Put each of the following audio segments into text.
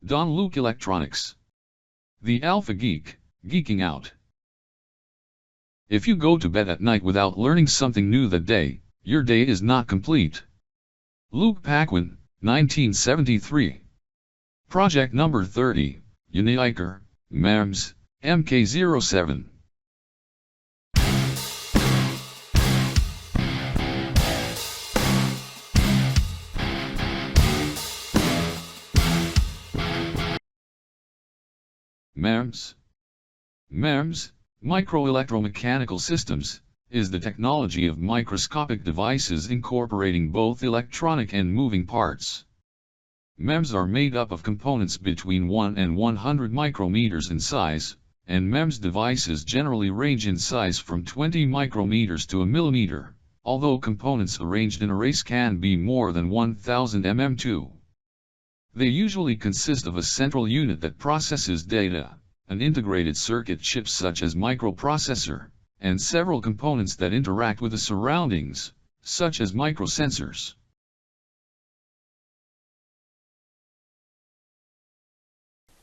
Don Luke Electronics. The Alpha Geek, geeking out. If you go to bed at night without learning something new that day, your day is not complete. Luke Paquin, 1973. Project number 30, UNIHIKER, MEMS, Mk07. MEMS. MEMS, Micro-Electromechanical Systems, is the technology of microscopic devices incorporating both electronic and moving parts. MEMS are made up of components between 1 and 100 micrometers in size, and MEMS devices generally range in size from 20 micrometers to a millimeter, although components arranged in arrays can be more than 1000 mm too. They usually consist of a central unit that processes data, an integrated circuit chip such as microprocessor, and several components that interact with the surroundings, such as microsensors.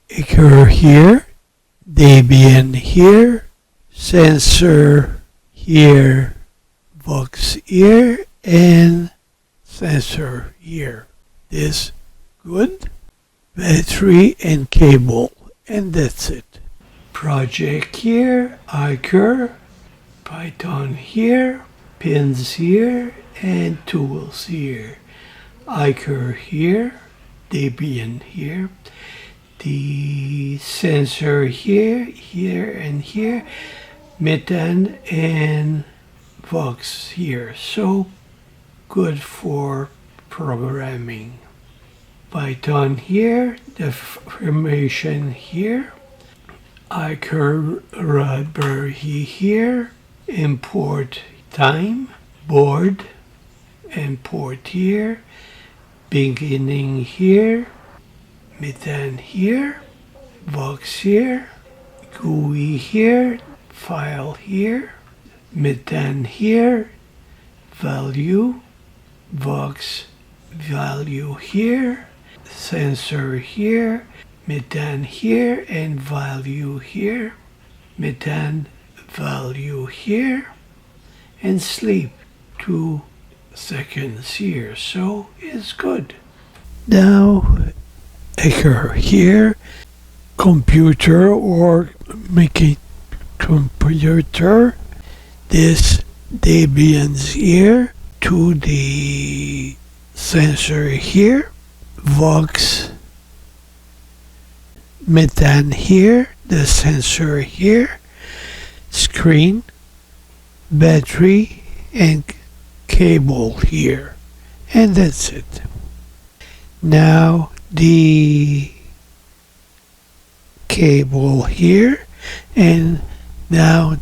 UNIHIKER here, Debian here, sensor here, box here, and sensor here. This good, battery and cable, and that's it. Project here, UNIHIKER, Python here, pins here, and tools here. UNIHIKER here, Debian here, the sensor here, here, and here, methane and box here. So good for programming. Python here, the Fermion here, UNIHIKER Raspberry here, import time, board, import here, beginning here, methane here, box here, GUI here, file here, methane here, value, box, value here, sensor here, methane here, and value here, methane value here, and sleep 2 seconds here. So it's good. Now UNIHIKER here, computer or make it computer. This Debian's here to the sensor here, Vox, methane here, the sensor here, screen, battery, and cable here, and that's it. Now the cable here, and now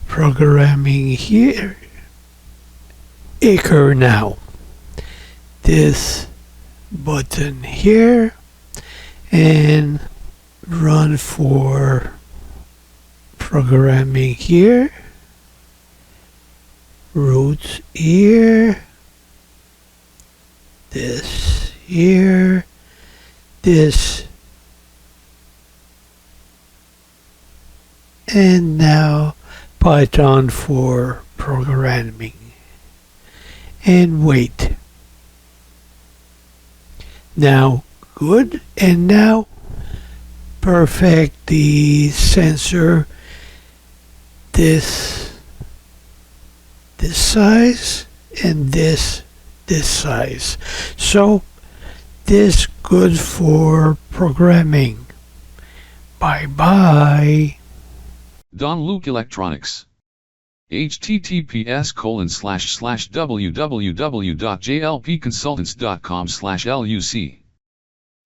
programming here. UNIHIKER now. This button here, and run for programming here. Roots here. This here. This. And now Python for programming. And wait. Now good, and now perfect the sensor this size and this size. So this good for programming. Bye bye. Don Luke Electronics. https://www.jlpconsultants.com/luc.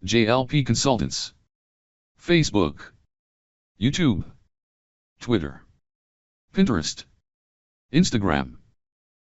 JLP Consultants. Facebook, YouTube, Twitter, Pinterest, Instagram.